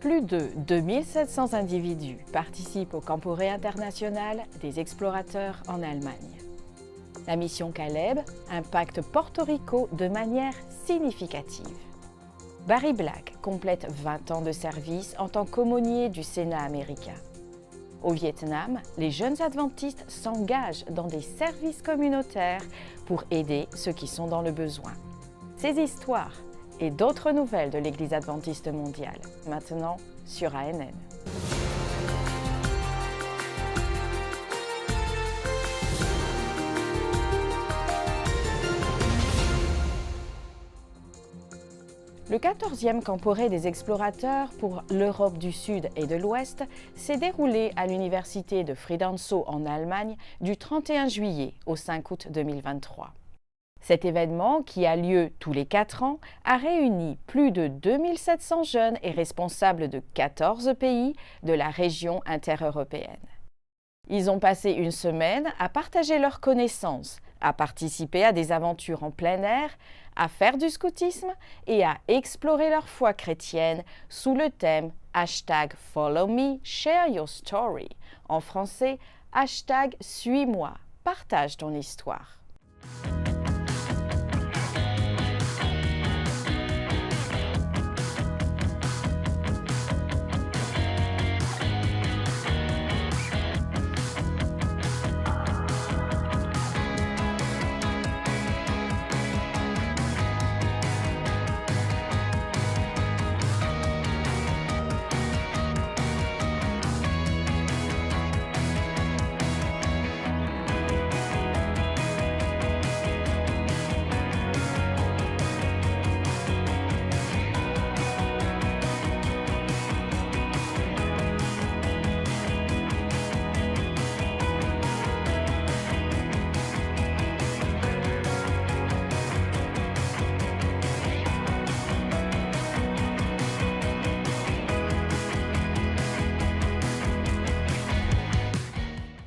Plus de 2700 individus participent au Camporé international des explorateurs en Allemagne. La mission Caleb impacte Porto Rico de manière significative. Barry Black complète 20 ans de service en tant qu'aumônier du Sénat américain. Au Vietnam, les jeunes adventistes s'engagent dans des services communautaires pour aider ceux qui sont dans le besoin. Ces histoires et d'autres nouvelles de l'Église adventiste mondiale, maintenant sur ANN. Le 14e Camporé des explorateurs pour l'Europe du Sud et de l'Ouest s'est déroulé à l'université de Friedensau en Allemagne du 31 juillet au 5 août 2023. Cet événement, qui a lieu tous les 4 ans, a réuni plus de 2700 jeunes et responsables de 14 pays de la région intereuropéenne. Ils ont passé une semaine à partager leurs connaissances, à participer à des aventures en plein air, à faire du scoutisme et à explorer leur foi chrétienne sous le thème #FollowMe, Share Your Story. En français, #Suis-moi, partage ton histoire.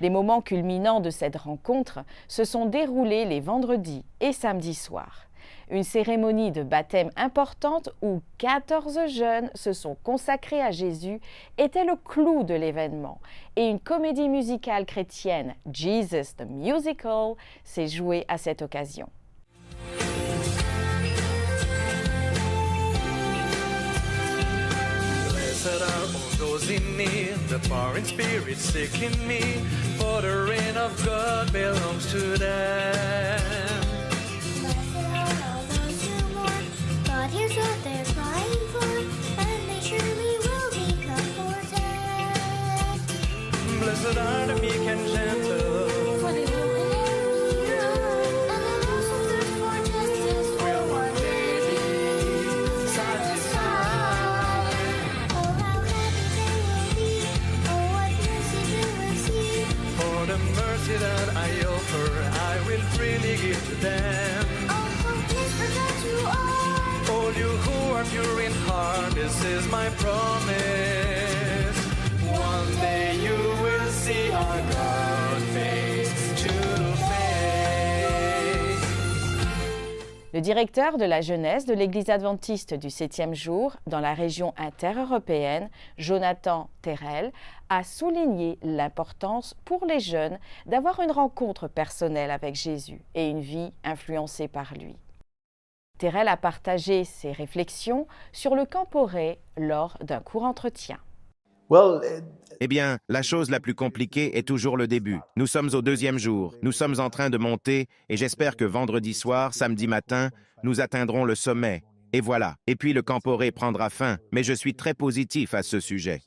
Les moments culminants de cette rencontre se sont déroulés les vendredis et samedis soirs. Une cérémonie de baptême importante où 14 jeunes se sont consacrés à Jésus était le clou de l'événement et une comédie musicale chrétienne, Jesus the Musical, s'est jouée à cette occasion. Blessed are all those in need, the poor in spirit sick in me, for the reign of God belongs to them. Blessed are all those who mourn, God hears what they're crying for, and they surely will be comforted. Blessed are the meek and gentle, For they will inherit the earth, and those who thirst for justice will one day be satisfied. Oh, how happy they will be, oh, what mercy they will see. for the mercy that I offer, I will freely give to them. Oh, please forget you are. All you who are pure in heart, this is my promise. One day you will see our God face to face. Le directeur de la jeunesse de l'Église adventiste du 7e jour dans la région intereuropéenne, Jonathan Terrell, a souligné l'importance pour les jeunes d'avoir une rencontre personnelle avec Jésus et une vie influencée par lui. Terrell a partagé ses réflexions sur le Camporé lors d'un court entretien. Eh bien, la chose la plus compliquée est toujours le début. Nous sommes au 2e jour, nous sommes en train de monter et j'espère que vendredi soir, samedi matin, nous atteindrons le sommet. Et voilà. Et puis le Camporé prendra fin, mais je suis très positif à ce sujet.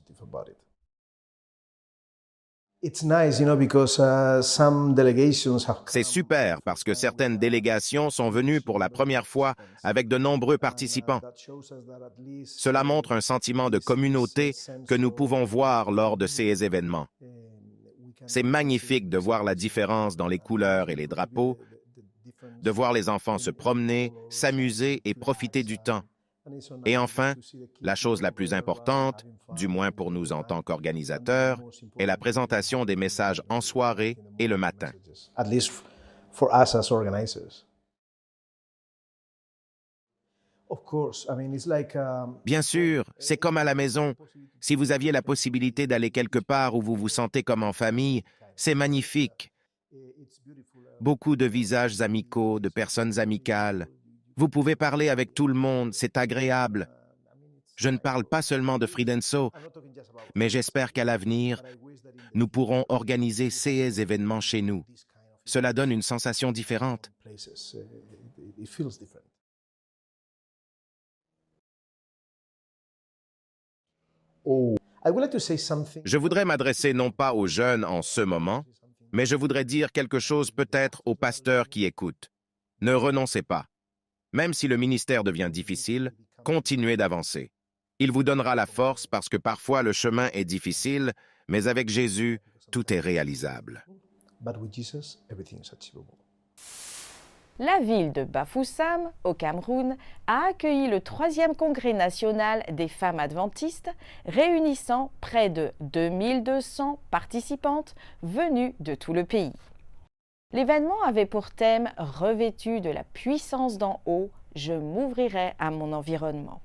C'est super parce que certaines délégations sont venues pour la première fois avec de nombreux participants. Cela montre un sentiment de communauté que nous pouvons voir lors de ces événements. C'est magnifique de voir la différence dans les couleurs et les drapeaux, de voir les enfants se promener, s'amuser et profiter du temps. Et enfin, la chose la plus importante, du moins pour nous en tant qu'organisateurs, est la présentation des messages en soirée et le matin. Bien sûr, c'est comme à la maison. Si vous aviez la possibilité d'aller quelque part où vous vous sentez comme en famille, c'est magnifique. Beaucoup de visages amicaux, de personnes amicales. Vous pouvez parler avec tout le monde, c'est agréable. Je ne parle pas seulement de Fridenso, mais j'espère qu'à l'avenir, nous pourrons organiser ces événements chez nous. Cela donne une sensation différente. Je voudrais m'adresser non pas aux jeunes en ce moment, mais je voudrais dire quelque chose peut-être aux pasteurs qui écoutent. Ne renoncez pas. Même si le ministère devient difficile, continuez d'avancer. Il vous donnera la force parce que parfois le chemin est difficile, mais avec Jésus, tout est réalisable. La ville de Bafoussam, au Cameroun, a accueilli le 3e congrès national des femmes adventistes, réunissant près de 2200 participantes venues de tout le pays. L'événement avait pour thème « Revêtu de la puissance d'en haut, je m'ouvrirai à mon environnement ».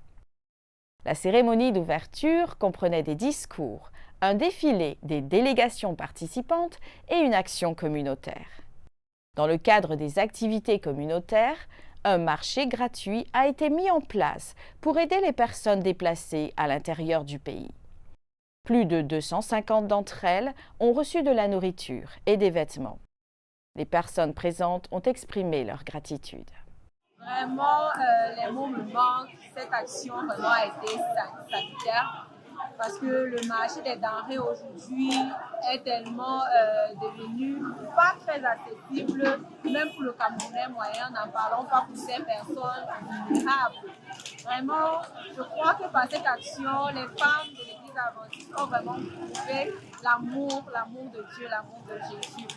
La cérémonie d'ouverture comprenait des discours, un défilé des délégations participantes et une action communautaire. Dans le cadre des activités communautaires, un marché gratuit a été mis en place pour aider les personnes déplacées à l'intérieur du pays. Plus de 250 d'entre elles ont reçu de la nourriture et des vêtements. Les personnes présentes ont exprimé leur gratitude. Vraiment, les mots me manquent. Cette action vraiment a été salutaire parce que le marché des denrées aujourd'hui est tellement devenu pas très accessible, même pour le Camerounais moyen, n'en parlons pas pour ces personnes vulnérables. Vraiment, je crois que par cette action, les femmes de l'Église adventiste ont vraiment prouvé l'amour de Dieu, l'amour de Jésus.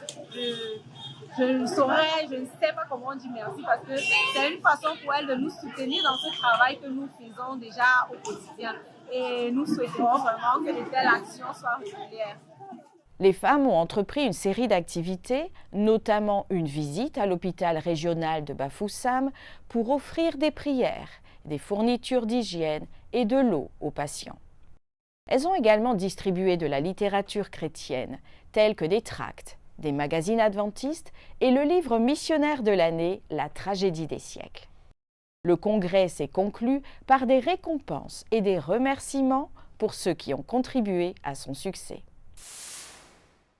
Je ne sais pas comment dire merci parce que c'est une façon pour elles de nous soutenir dans ce travail que nous faisons déjà au quotidien. Et nous souhaitons vraiment que de telles actions soient régulières. Les femmes ont entrepris une série d'activités, notamment une visite à l'hôpital régional de Bafoussam pour offrir des prières, des fournitures d'hygiène et de l'eau aux patients. Elles ont également distribué de la littérature chrétienne, telle que des tracts, des magazines adventistes et le livre missionnaire de l'année, La tragédie des siècles. Le congrès s'est conclu par des récompenses et des remerciements pour ceux qui ont contribué à son succès.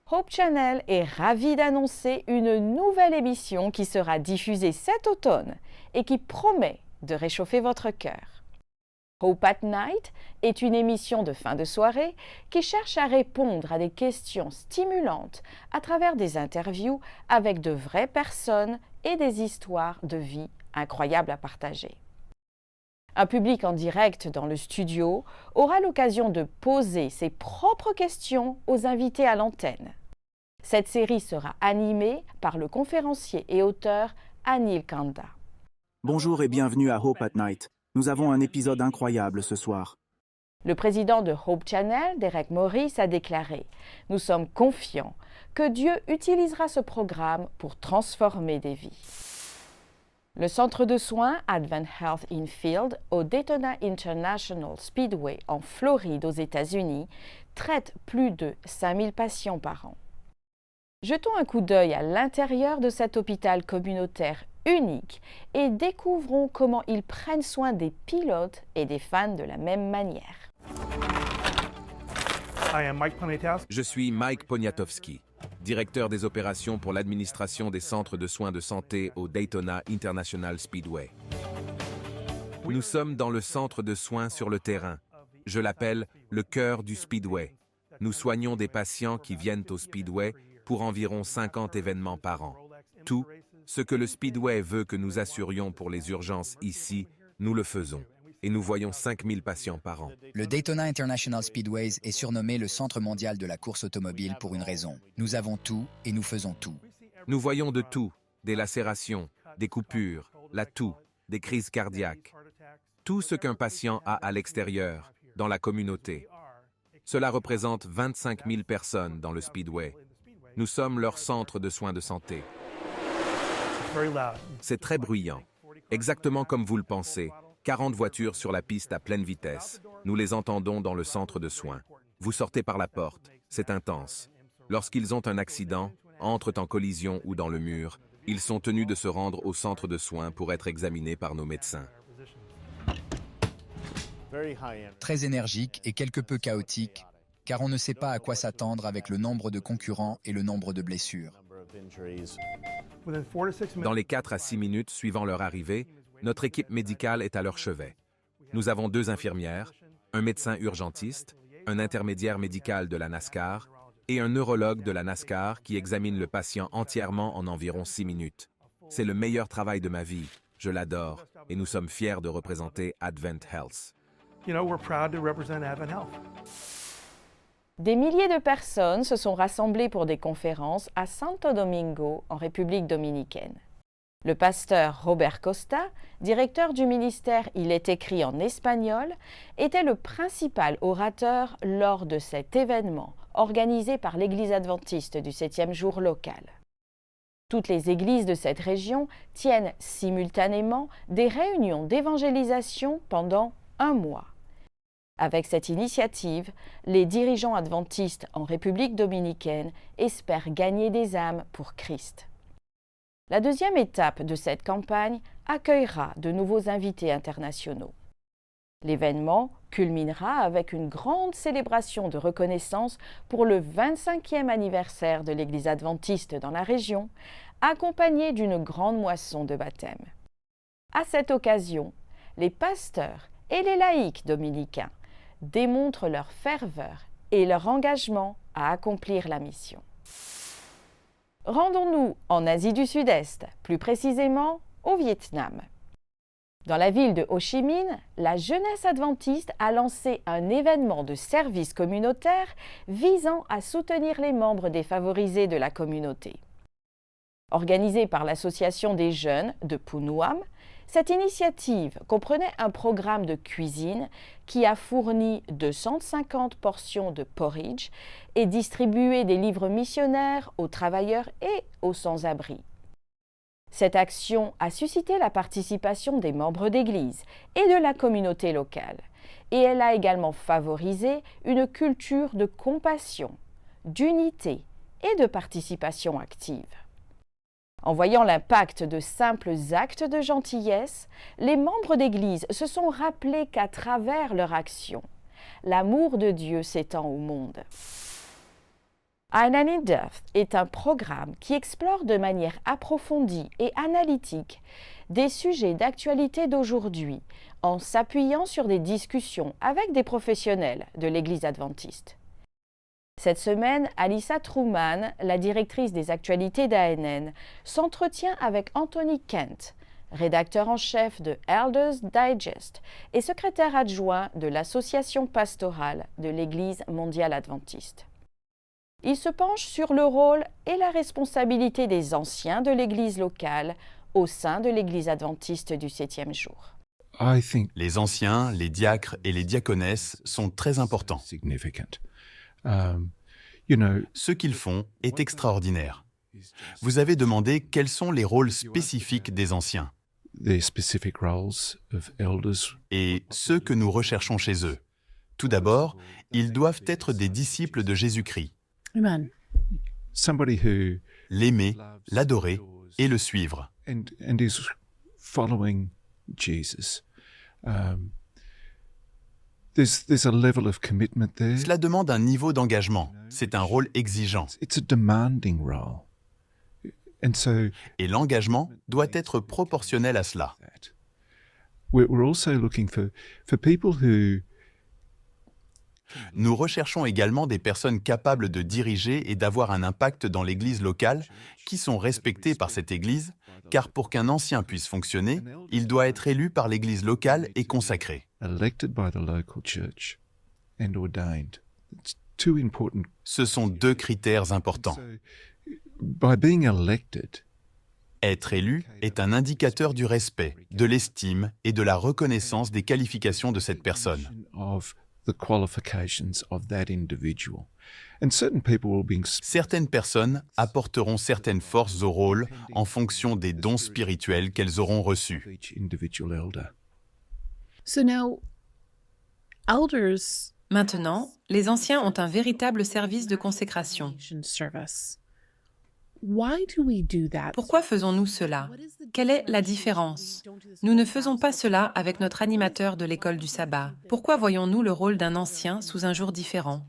Hope Channel est ravi d'annoncer une nouvelle émission qui sera diffusée cet automne et qui promet de réchauffer votre cœur. Hope at Night est une émission de fin de soirée qui cherche à répondre à des questions stimulantes à travers des interviews avec de vraies personnes et des histoires de vie incroyables à partager. Un public en direct dans le studio aura l'occasion de poser ses propres questions aux invités à l'antenne. Cette série sera animée par le conférencier et auteur Anil Kanda. Bonjour et bienvenue à Hope at Night. Nous avons un épisode incroyable ce soir. Le président de Hope Channel, Derek Morris, a déclaré « Nous sommes confiants que Dieu utilisera ce programme pour transformer des vies ». Le centre de soins Advent Health Infield au Daytona International Speedway en Floride aux États-Unis traite plus de 5000 patients par an. Jetons un coup d'œil à l'intérieur de cet hôpital communautaire unique et découvrons comment ils prennent soin des pilotes et des fans de la même manière. Je suis Mike Poniatowski, directeur des opérations pour l'administration des centres de soins de santé au Daytona International Speedway. Nous sommes dans le centre de soins sur le terrain. Je l'appelle le cœur du Speedway. Nous soignons des patients qui viennent au Speedway pour environ 50 événements par an. Tout ce que le Speedway veut que nous assurions pour les urgences ici, nous le faisons. Et nous voyons 5000 patients par an. Le Daytona International Speedways est surnommé le centre mondial de la course automobile pour une raison. Nous avons tout et nous faisons tout. Nous voyons de tout, des lacérations, des coupures, la toux, des crises cardiaques. Tout ce qu'un patient a à l'extérieur, dans la communauté. Cela représente 25 000 personnes dans le Speedway. Nous sommes leur centre de soins de santé. C'est très bruyant, exactement comme vous le pensez. 40 voitures sur la piste à pleine vitesse. Nous les entendons dans le centre de soins. Vous sortez par la porte. C'est intense. Lorsqu'ils ont un accident, entrent en collision ou dans le mur, ils sont tenus de se rendre au centre de soins pour être examinés par nos médecins. Très énergique et quelque peu chaotique, car on ne sait pas à quoi s'attendre avec le nombre de concurrents et le nombre de blessures. Dans les 4 à 6 minutes suivant leur arrivée, notre équipe médicale est à leur chevet. Nous avons 2 infirmières, un médecin urgentiste, un intermédiaire médical de la NASCAR et un neurologue de la NASCAR qui examine le patient entièrement en environ 6 minutes. C'est le meilleur travail de ma vie. Je l'adore et nous sommes fiers de représenter Advent Health. Des milliers de personnes se sont rassemblées pour des conférences à Santo Domingo, en République dominicaine. Le pasteur Robert Costa, directeur du ministère Il est écrit en espagnol, était le principal orateur lors de cet événement organisé par l'Église adventiste du 7e jour local. Toutes les églises de cette région tiennent simultanément des réunions d'évangélisation pendant un mois. Avec cette initiative, les dirigeants adventistes en République dominicaine espèrent gagner des âmes pour Christ. La deuxième étape de cette campagne accueillera de nouveaux invités internationaux. L'événement culminera avec une grande célébration de reconnaissance pour le 25e anniversaire de l'Église adventiste dans la région, accompagnée d'une grande moisson de baptême. À cette occasion, les pasteurs et les laïcs dominicains démontrent leur ferveur et leur engagement à accomplir la mission. Rendons-nous en Asie du Sud-Est, plus précisément au Vietnam. Dans la ville de Ho Chi Minh, la jeunesse adventiste a lancé un événement de service communautaire visant à soutenir les membres défavorisés de la communauté. Organisée par l'Association des jeunes de Punuam, cette initiative comprenait un programme de cuisine qui a fourni 250 portions de porridge et distribué des livres missionnaires aux travailleurs et aux sans-abri. Cette action a suscité la participation des membres d'Église et de la communauté locale, et elle a également favorisé une culture de compassion, d'unité et de participation active. En voyant l'impact de simples actes de gentillesse, les membres d'Église se sont rappelés qu'à travers leur action, l'amour de Dieu s'étend au monde. Ein in Depth est un programme qui explore de manière approfondie et analytique des sujets d'actualité d'aujourd'hui en s'appuyant sur des discussions avec des professionnels de l'Église adventiste. Cette semaine, Alyssa Truman, la directrice des actualités d'ANN, s'entretient avec Anthony Kent, rédacteur en chef de Elders Digest et secrétaire adjoint de l'Association pastorale de l'Église mondiale adventiste. Il se penche sur le rôle et la responsabilité des anciens de l'Église locale au sein de l'Église adventiste du 7e jour. Les anciens, les diacres et les diaconesses sont très importants. Ce qu'ils font est extraordinaire. Vous avez demandé quels sont les rôles spécifiques des anciens et ceux que nous recherchons chez eux. Tout d'abord, ils doivent être des disciples de Jésus-Christ. L'aimer, l'adorer et le suivre. Cela demande un niveau d'engagement. C'est un rôle exigeant. Et l'engagement doit être proportionnel à cela. Nous recherchons également des personnes capables de diriger et d'avoir un impact dans l'Église locale, qui sont respectées par cette Église, car pour qu'un ancien puisse fonctionner, il doit être élu par l'Église locale et consacré. Ce sont 2 critères importants. Être élu est un indicateur du respect, de l'estime et de la reconnaissance des qualifications de cette personne. Certaines personnes apporteront certaines forces au rôle en fonction des dons spirituels qu'elles auront reçus. Maintenant, les anciens ont un véritable service de consécration. Pourquoi faisons-nous cela? Quelle est la différence? Nous ne faisons pas cela avec notre animateur de l'école du sabbat. Pourquoi voyons-nous le rôle d'un ancien sous un jour différent?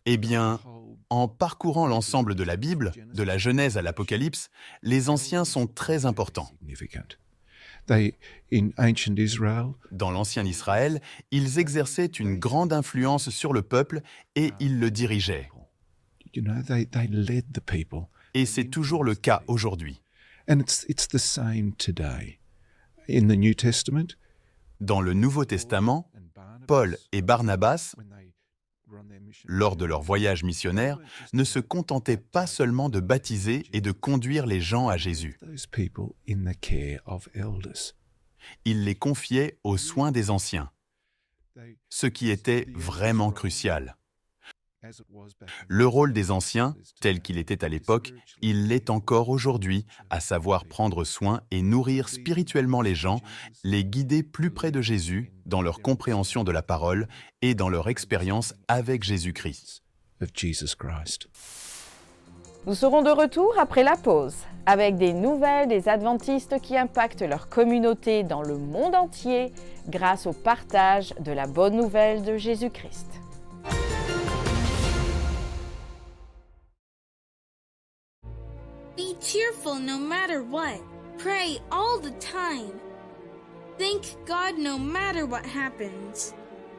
Eh bien, en parcourant l'ensemble de la Bible, de la Genèse à l'Apocalypse, les anciens sont très importants. Dans l'ancien Israël, ils exerçaient une grande influence sur le peuple et ils le dirigeaient. Et c'est toujours le cas aujourd'hui. Dans le Nouveau Testament, Paul et Barnabas, lors de leur voyage missionnaire, ne se contentaient pas seulement de baptiser et de conduire les gens à Jésus. Ils les confiaient aux soins des anciens, ce qui était vraiment crucial. Le rôle des anciens, tel qu'il était à l'époque, il l'est encore aujourd'hui, à savoir prendre soin et nourrir spirituellement les gens, les guider plus près de Jésus dans leur compréhension de la parole et dans leur expérience avec Jésus-Christ. Nous serons de retour après la pause, avec des nouvelles des adventistes qui impactent leur communauté dans le monde entier grâce au partage de la bonne nouvelle de Jésus-Christ. Be cheerful no matter what. Pray all the time. Thank God no matter what happens.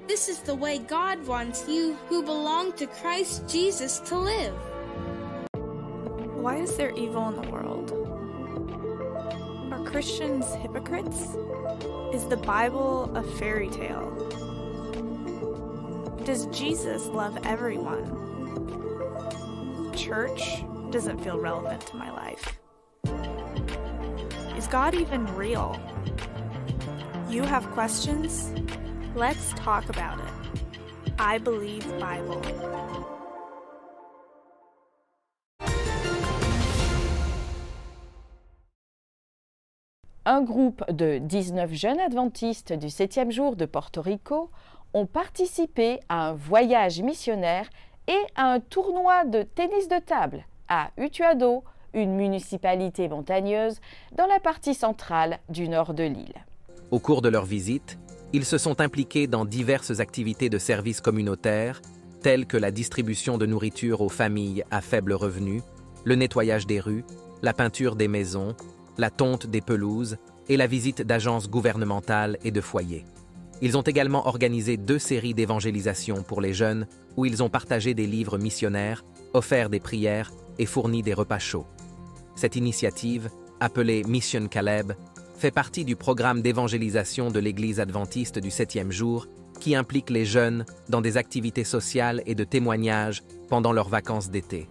This is the way God wants you who belong to Christ Jesus to live. Why is there evil in the world? Are Christians hypocrites? Is the Bible a fairy tale? Does Jesus love everyone? Church doesn't feel relevant to my life. Is God even real? You have questions? Let's talk about it. I Believe Bible. Un groupe de 19 jeunes adventistes du 7e jour de Porto Rico ont participé à un voyage missionnaire et à un tournoi de tennis de table à Utuado, une municipalité montagneuse dans la partie centrale du nord de l'île. Au cours de leur visite, ils se sont impliqués dans diverses activités de services communautaires, telles que la distribution de nourriture aux familles à faible revenu, le nettoyage des rues, la peinture des maisons, la tonte des pelouses et la visite d'agences gouvernementales et de foyers. Ils ont également organisé 2 séries d'évangélisation pour les jeunes où ils ont partagé des livres missionnaires, offert des prières et fourni des repas chauds. Cette initiative, appelée Mission Caleb, fait partie du programme d'évangélisation de l'Église adventiste du 7e jour qui implique les jeunes dans des activités sociales et de témoignages pendant leurs vacances d'été.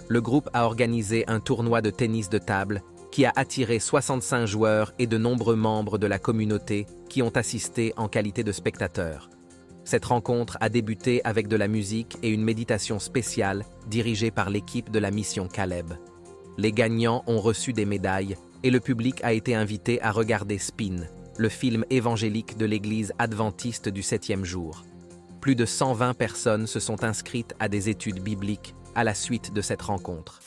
Le groupe a organisé un tournoi de tennis de table qui a attiré 65 joueurs et de nombreux membres de la communauté qui ont assisté en qualité de spectateurs. Cette rencontre a débuté avec de la musique et une méditation spéciale dirigée par l'équipe de la mission Caleb. Les gagnants ont reçu des médailles et le public a été invité à regarder Spin, le film évangélique de l'Église adventiste du 7e jour. Plus de 120 personnes se sont inscrites à des études bibliques à la suite de cette rencontre.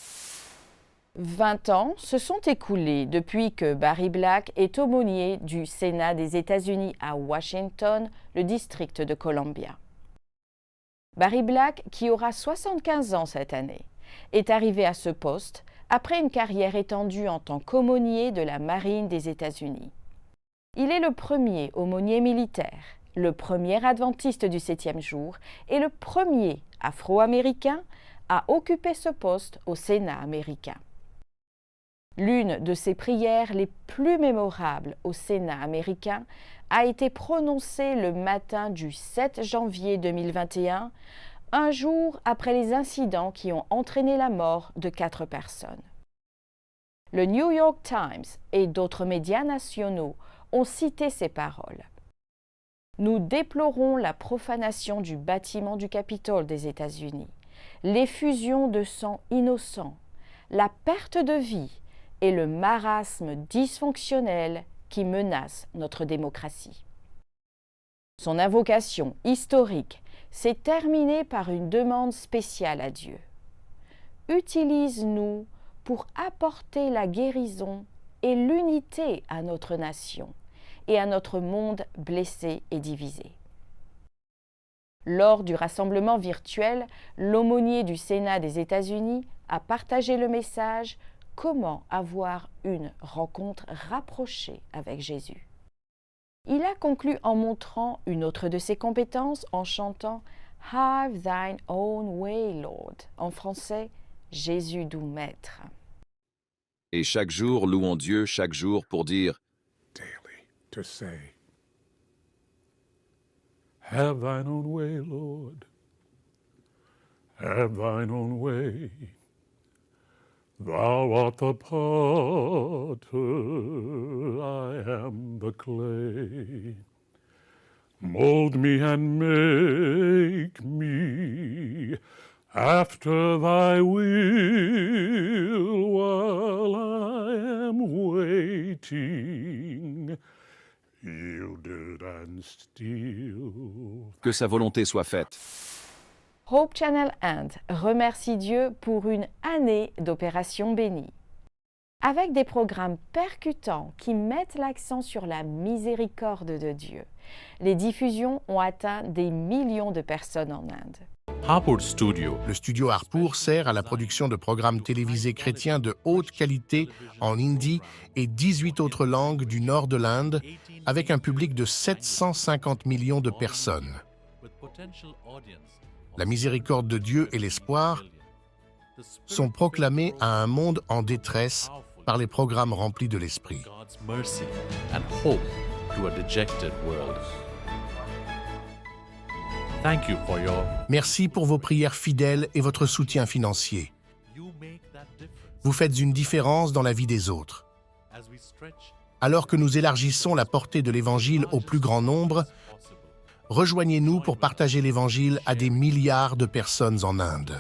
20 ans se sont écoulés depuis que Barry Black est aumônier du Sénat des États-Unis à Washington, le district de Columbia. Barry Black, qui aura 75 ans cette année, est arrivé à ce poste après une carrière étendue en tant qu'aumônier de la Marine des États-Unis. Il est le premier aumônier militaire, le premier adventiste du 7e jour et le premier afro-américain à occuper ce poste au Sénat américain. L'une de ses prières les plus mémorables au Sénat américain a été prononcée le matin du 7 janvier 2021, un jour après les incidents qui ont entraîné la mort de 4 personnes. Le New York Times et d'autres médias nationaux ont cité ces paroles. Nous déplorons la profanation du bâtiment du Capitole des États-Unis, l'effusion de sang innocent, la perte de vie et le marasme dysfonctionnel qui menacent notre démocratie. Son invocation historique s'est terminée par une demande spéciale à Dieu. Utilise-nous pour apporter la guérison et l'unité à notre nation et à notre monde blessé et divisé. Lors du rassemblement virtuel, l'aumônier du Sénat des États-Unis a partagé le message « Comment avoir une rencontre rapprochée avec Jésus ». Il a conclu en montrant une autre de ses compétences en chantant « Have thine own way, Lord », en français « Jésus doux maître ». Et chaque jour, louons Dieu chaque jour pour dire daily to say, have thine own way, Lord, have thine own way. Thou art the potter, I am the clay. Mold me and make me after thy will while I am waiting, yielded and still. que sa volonté soit faite. Hope Channel Inde remercie Dieu pour une année d'opérations bénies. Avec des programmes percutants qui mettent l'accent sur la miséricorde de Dieu, les diffusions ont atteint des millions de personnes en Inde. Harpur Studio. Le studio Harpur sert à la production de programmes télévisés chrétiens de haute qualité en hindi et 18 autres langues du nord de l'Inde, avec un public de 750 millions de personnes. La miséricorde de Dieu et l'espoir sont proclamés à un monde en détresse par les programmes remplis de l'Esprit. Merci pour vos prières fidèles et votre soutien financier. Vous faites une différence dans la vie des autres. Alors que nous élargissons la portée de l'Évangile au plus grand nombre, rejoignez-nous pour partager l'Évangile à des milliards de personnes en Inde.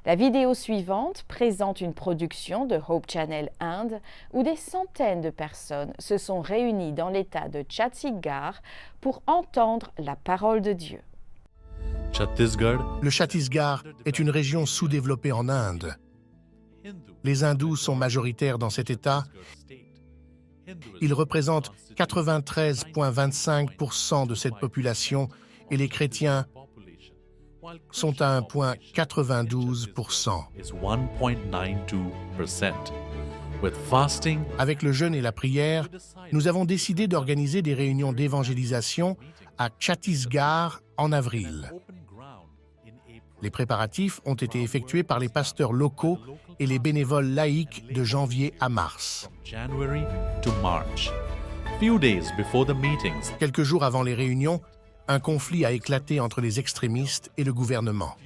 La vidéo suivante présente une production de Hope Channel Inde où des centaines de personnes se sont réunies dans l'État de Chhattisgarh pour entendre la parole de Dieu. Le Chhattisgarh est une région sous-développée en Inde. Les hindous sont majoritaires dans cet État. Ils représentent 93,25% de cette population et les chrétiens sont à 1,92%. Avec le jeûne et la prière, nous avons décidé d'organiser des réunions d'évangélisation à Chhattisgarh en avril. Les préparatifs ont été effectués par les pasteurs locaux et les bénévoles laïcs de janvier à mars. Quelques jours avant les réunions, un conflit a éclaté entre les extrémistes et le gouvernement.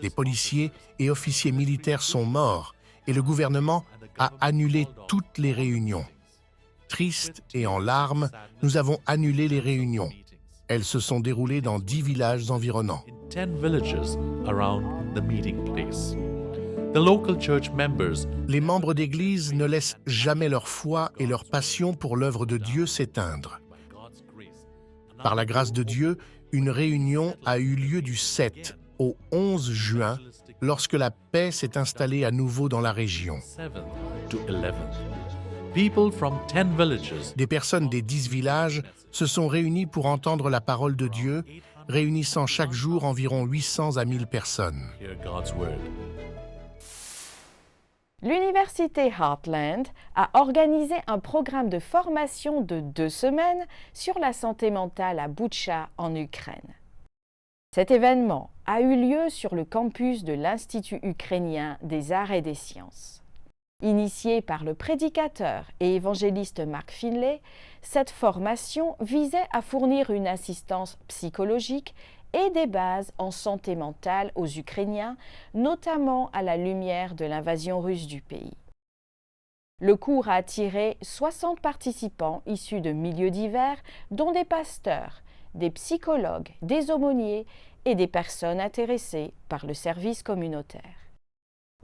Les policiers et officiers militaires sont morts et le gouvernement a annulé toutes les réunions. Tristes et en larmes, nous avons annulé les réunions. Elles se sont déroulées dans 10 villages environnants. Les membres d'Église ne laissent jamais leur foi et leur passion pour l'œuvre de Dieu s'éteindre. Par la grâce de Dieu, une réunion a eu lieu du 7 au 11 juin lorsque la paix s'est installée à nouveau dans la région. Des personnes des 10 villages se sont réunies pour entendre la parole de Dieu, réunissant chaque jour environ 800 à 1000 personnes. L'Université Heartland a organisé un programme de formation de 2 semaines sur la santé mentale à Boutcha, en Ukraine. Cet événement a eu lieu sur le campus de l'Institut ukrainien des arts et des sciences. Initiée par le prédicateur et évangéliste Mark Finlay, cette formation visait à fournir une assistance psychologique et des bases en santé mentale aux Ukrainiens, notamment à la lumière de l'invasion russe du pays. Le cours a attiré 60 participants issus de milieux divers, dont des pasteurs, des psychologues, des aumôniers et des personnes intéressées par le service communautaire.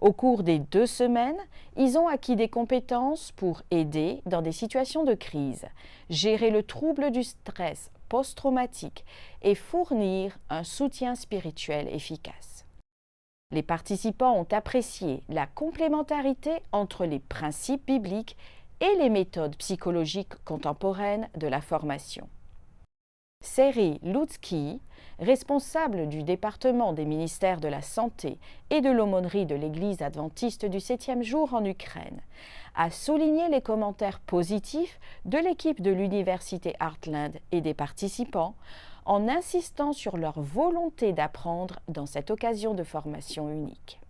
Au cours des 2 semaines, ils ont acquis des compétences pour aider dans des situations de crise, gérer le trouble du stress post-traumatique et fournir un soutien spirituel efficace. Les participants ont apprécié la complémentarité entre les principes bibliques et les méthodes psychologiques contemporaines de la formation. Seri Lutzki, responsable du département des ministères de la Santé et de l'aumônerie de l'Église adventiste du 7e jour en Ukraine, a souligné les commentaires positifs de l'équipe de l'Université Heartland et des participants en insistant sur leur volonté d'apprendre dans cette occasion de formation unique.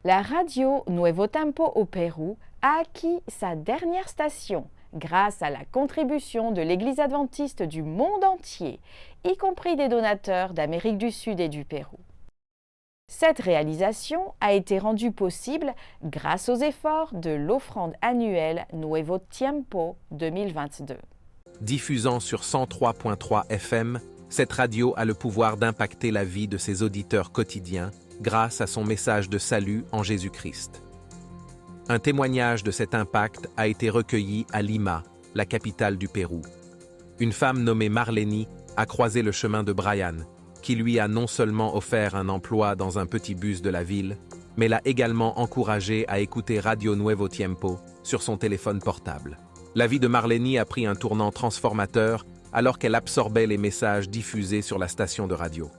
La radio Nuevo Tiempo au Pérou a acquis sa dernière station grâce à la contribution de l'Église adventiste du monde entier, y compris des donateurs d'Amérique du Sud et du Pérou. Cette réalisation a été rendue possible grâce aux efforts de l'offrande annuelle Nuevo Tiempo 2022. Diffusant sur 103.3 FM, cette radio a le pouvoir d'impacter la vie de ses auditeurs quotidiens grâce à son message de salut en Jésus-Christ. Un témoignage de cet impact a été recueilli à Lima, la capitale du Pérou. Une femme nommée Marleni a croisé le chemin de Brian, qui lui a non seulement offert un emploi dans un petit bus de la ville, mais l'a également encouragé à écouter Radio Nuevo Tiempo sur son téléphone portable. La vie de Marleni a pris un tournant transformateur alors qu'elle absorbait les messages diffusés sur la station de radio.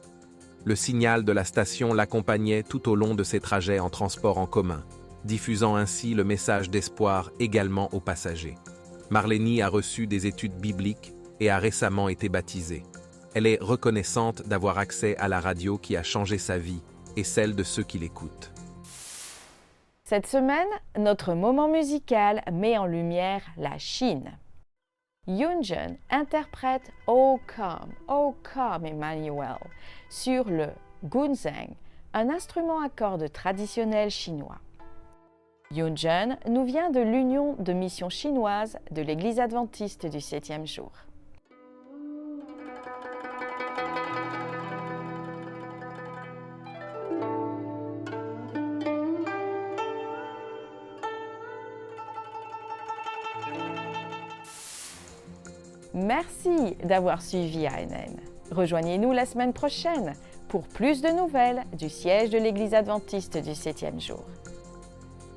Le signal de la station l'accompagnait tout au long de ses trajets en transport en commun, diffusant ainsi le message d'espoir également aux passagers. Marleni a reçu des études bibliques et a récemment été baptisée. Elle est reconnaissante d'avoir accès à la radio qui a changé sa vie et celle de ceux qui l'écoutent. Cette semaine, notre moment musical met en lumière la Chine. Yunjun interprète Oh Come Emmanuel sur le gunzheng, un instrument à cordes traditionnel chinois. Yunjun nous vient de l'Union de missions chinoises de l'Église adventiste du 7e jour. Merci d'avoir suivi ANN. Rejoignez-nous la semaine prochaine pour plus de nouvelles du siège de l'Église adventiste du 7e jour.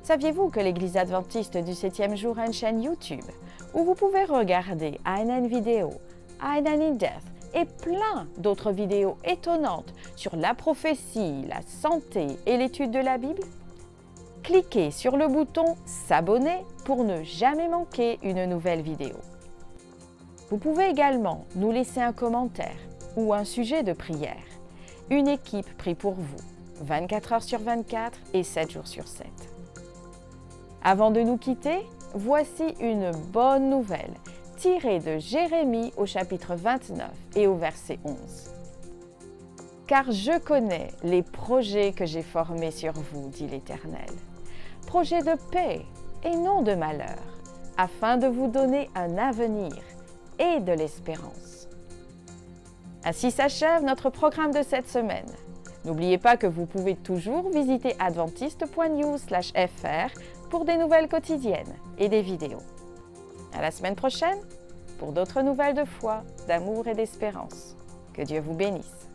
Saviez-vous que l'Église adventiste du 7e jour a une chaîne YouTube où vous pouvez regarder ANN Vidéo, ANN in Depth et plein d'autres vidéos étonnantes sur la prophétie, la santé et l'étude de la Bible? Cliquez sur le bouton « S'abonner » pour ne jamais manquer une nouvelle vidéo. Vous pouvez également nous laisser un commentaire ou un sujet de prière. Une équipe prie pour vous, 24 heures sur 24 et 7 jours sur 7. Avant de nous quitter, voici une bonne nouvelle, tirée de Jérémie au chapitre 29 et au verset 11. « Car je connais les projets que j'ai formés sur vous, dit l'Éternel, projets de paix et non de malheur, afin de vous donner un avenir et de l'espérance. » Ainsi s'achève notre programme de cette semaine. N'oubliez pas que vous pouvez toujours visiter adventiste.news/fr pour des nouvelles quotidiennes et des vidéos. À la semaine prochaine pour d'autres nouvelles de foi, d'amour et d'espérance. Que Dieu vous bénisse.